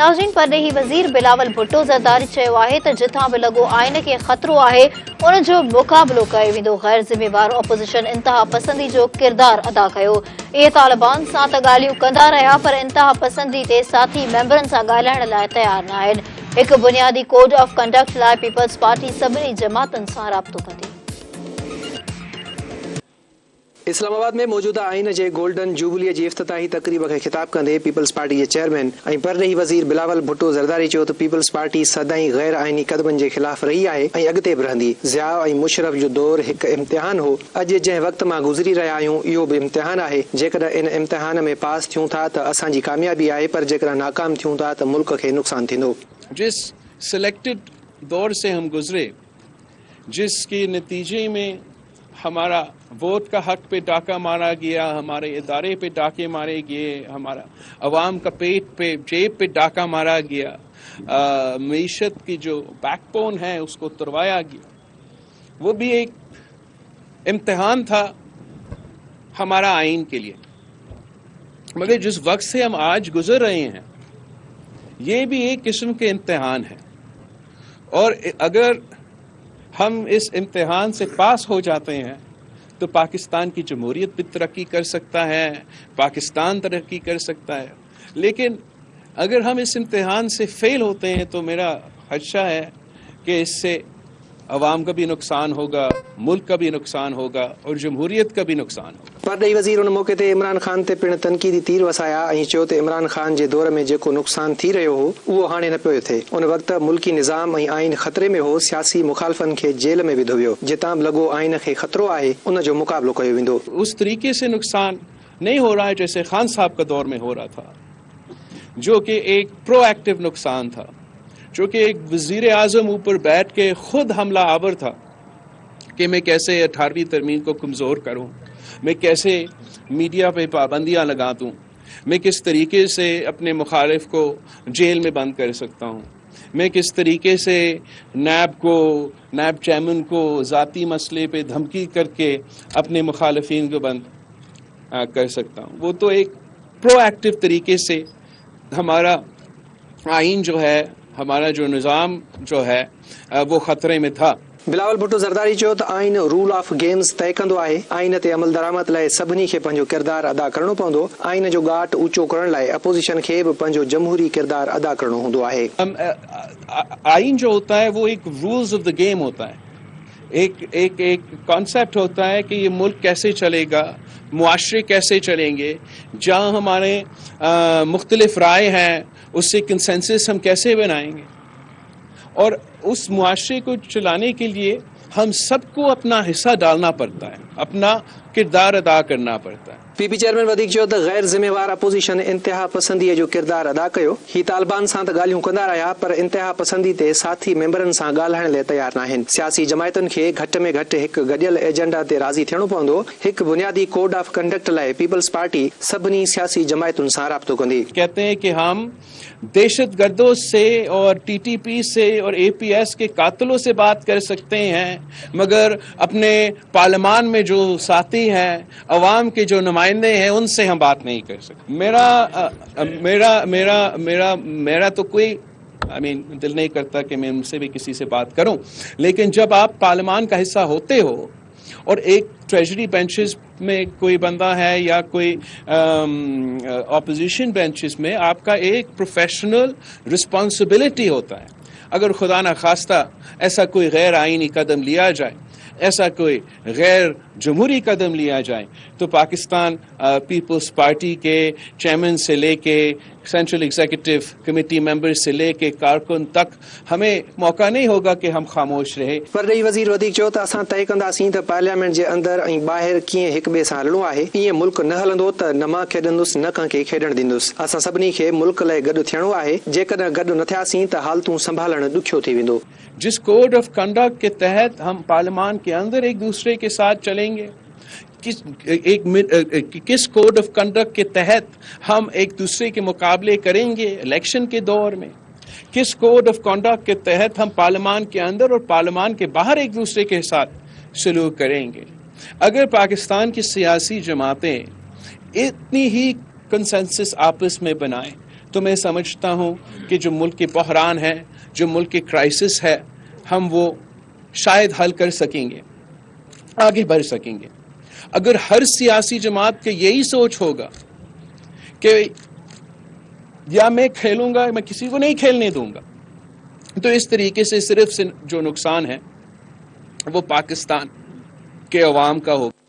नाज़रीन, परॾेही वज़ीर बिलावल भुट्टो ज़रदारी चयो आहे त जिथां बि लॻो आइन खे ख़तरो आहे उन जो मुक़ाबिलो कयो वेंदो। गैर ज़िम्मेवार ऑपोज़िशन इंतहा पसंदी जो किरदारु अदा कयो। इहे तालिबान सां त ॻाल्हियूं कंदा रहिया, पर इंतहा पसंदी ते साथी मेंबरनि सां ॻाल्हाइण लाइ तयार न आहिनि। हिकु बुनियादी कोड ऑफ कंडक्ट लाइ पीपल्स पार्टी सभिनी जमातुनि सां राब्तो कंदी। इस्लामाबाद में मौजूदा आइन जे गोल्डन जुबली जी इफ्तिताही तकरीब खे ख़िताब कंदे पीपल्स पार्टी जे चेयरमैन ऐं परॾेही वज़ीर बिलावल भुट्टो ज़रदारी चयो त पीपल्स पार्टी सदाईं गैर आइनी क़दमनि जे ख़िलाफ़ रही आहे ऐं अॻिते बि रहंदी। ज़िया ऐं मुशरफ जो दौर हिकु इम्तिहान हो। अॼु जंहिं वक़्त मां गुज़री रहिया आहियूं इहो बि इम्तिहान आहे। जेकॾहिं इन इम्तिहान में पास थियूं था त असांजी कामयाबी आहे, पर जेकॾहिं नाकाम थियूं था त मुल्क खे नुक़सान थींदो। जिस सिलेक्टेड दौर से हम गुजरे, जिसके नतीजे में हमारा वोट का हक पे डाका मारा गया, हमारे इदारे पे डाके मारे गए, हमारा अवाम का पेट पे जेब पे डाका मारा गया, मईशत की जो बैकबोन है उसको तुड़वाया गया, वो भी एक इम्तिहान था हमारा आइन के लिए। मगर जिस वक्त से हम आज गुजर रहे हैं ये भी एक किस्म के इम्तिहान है, और अगर हम इस इम्तिहान से पास हो जाते हैं तो पाकिस्तान की जमहूरियत भी तरक्की कर सकता है, पाकिस्तान तरक्की कर सकता है। लेकिन अगर हम इस इम्तिहान से फेल होते हैं तो मेरा खदशा है कि इससे अवाम का भी नुकसान होगा, मुल्क का भी नुकसान होगा और जमहूरियत का भी नुकसान होगा। परॾेही वज़ीर उन मौक़े ते इमरान ख़ान ते पिण तनक़ीदी तीर वसाया ऐं चयो त इमरान ख़ान जे दौर में जेको नुक़सान थी रहियो हो उहो हाणे न पियो थिए। उन वक़्तु मुल्की निज़ाम ऐं आइन ख़तरे में हो। सियासी मुखालफ़न खे जेल में विधो वियो। जितां बि लॻो आइन खे ख़तरो आहे उन जो मुक़ाबिलो कयो वेंदो। उस तरीके से नुकसान नहीं हो रहा है जैसे खान साहब का दौर में हो रहा था, जो कि एक प्रोएक्टिव नुकसान था, जो कि एक वज़ीर आज़म ऊपर बैठ के खुद हमला आवर था कि मैं कैसे 18वीं तरमीम को कमज़ोर करूं, मैं कैसे मीडिया पे पाबंदियां लगा दूं, मैं किस तरीके से अपने मुखालिफ को जेल में बंद कर सकता हूं, मैं किस तरीके से नैब चेयरमैन को ज़ाती मसले पे धमकी करके अपने मुखालिफिन को बंद कर सकता हूं। वो तो एक प्रोएक्टिव तरीके से हमारा आइन जो है, हमारा जो निज़ाम जो है वो ख़तरे में था। बिलावल भुट्टो ज़रदारी चयो त आइन रूल ऑफ गेम्स तय कंदो आहे। आइन ते अमल दरामद लाइ सभिनी खे पंहिंजो किरदारु अदा करणो पवंदो। आइन जो घाट ऊचो करण लाइ अपोजिशन खे बि पंहिंजो जमहूरी किरदारु अदा करणो हूंदो आहे। आइन जो होता है वो एक रूल्स ऑफ द गेम होता है, एक कॉन्सेप्ट होता है कि ये मुल्क कैसे चलेगा, मुआशरे कैसे चलेंगे, जहाँ हमारे मुख्तलिफ राय हैं उससे कंसेंसस हम कैसे बनाएंगे, और उस मुआशरे को चलाने के लिए हम सबको अपना हिस्सा डालना पड़ता है, अपना किरदार अदा करना पड़ता है। पीपी चेयरमैन वधीक चयो त गैर ज़िम्मेवार अपोजिशन इंतिहा पसंदीअ जो किरदारु अदा कयो। ही तालिबान सां त ॻाल्हियूं कंदा रहिया, पर इंतिहा पसंदी ते साथी मेंबरनि सां ॻाल्हाइण लाइ तयार न आहिनि। सियासी जमायतुनि खे घटि में घटि हिकु गॾियल एजेंडा ते राज़ी थियणो पवंदो। हिकु बुनियादी कोड ऑफ कंडक्ट लाइ पीपल्स पार्टी सभिनी सियासी जमायतुनि सां राब्तो कंदी। कहते हैं कि हम दहशतगर्दों से और टीटीपी से और एपीएस के कातिलों से बात कर सकते हैं, मगर अपने पार्लियामान में जो साथी हैं, अवाम के जो नुमाइंदे हैं, उनसे हम बात नहीं कर सकते। मेरा तो कोई दिल नहीं करता कि मैं उनसे भी किसी से बात करूं, लेकिन जब आप पार्लियामान का हिस्सा होते हो और एक ट्रेजरी बेंचेस में कोई बंदा है या कोई ऑपोजिशन बेंचेस में, आपका एक प्रोफेशनल रिस्पॉन्सिबिलिटी होता है। अगर खुदा न खास्ता ऐसा कोई गैर आइनी कदम लिया जाए, ऐसा कोई गैर जमहूरी कदम लिया जाए, तो पाकिस्तान पीपल्स पार्टी के चेयरमैन से लेके सेंट्रल एग्जीक्यूटिव कमेटी मेंबर से लेके कारकुन तक हमें मौका नहीं होगा कि हम खामोश रहे। परॾेही वज़ीर वधीक चयो त असां तय कंदासीं त पार्लियामेंट जे अंदरि ऐं ॿाहिरि कीअं हिक ॿिए सां हलणो आहे। ईअं मुल्क न हलंदो त न मां खेॾंदुसि न कंहिंखे खेॾण ॾींदुसि। असां सभिनी खे मुल्क लाइ गॾु थियणो आहे। जेकॾहिं गॾु न थियासीं त हालतूं संभालणु ॾुखियो थी वेंदो। जिस कोड ऑफ कंडक्ट के तहत हम पार्लियामान के अंदर एक दूसरे के साथ चलेंगे, किस कोड ऑफ कंडक्ट के तहत हम एक दूसरे के मुकाबले करेंगे इलेक्शन के दौर में, किस कोड ऑफ कंडक्ट के तहत हम पार्लियामान के अंदर और पार्लियामान के बाहर एक दूसरे के साथ सलूक करेंगे। अगर पाकिस्तान की सियासी जमातें इतनी ही कंसेंसस आपस में बनाएं تو میں سمجھتا ہوں کہ جو ملک کے بحران ہے، جو ملک کے کرائسس ہے، ہم وہ شاید حل کر سکیں گے، آگے بڑھ سکیں گے۔ اگر ہر سیاسی جماعت کا یہی سوچ ہوگا کہ یا میں کھیلوں گا، میں کسی کو نہیں کھیلنے دوں گا، تو اس طریقے سے صرف جو نقصان ہے وہ پاکستان کے عوام کا ہوگا۔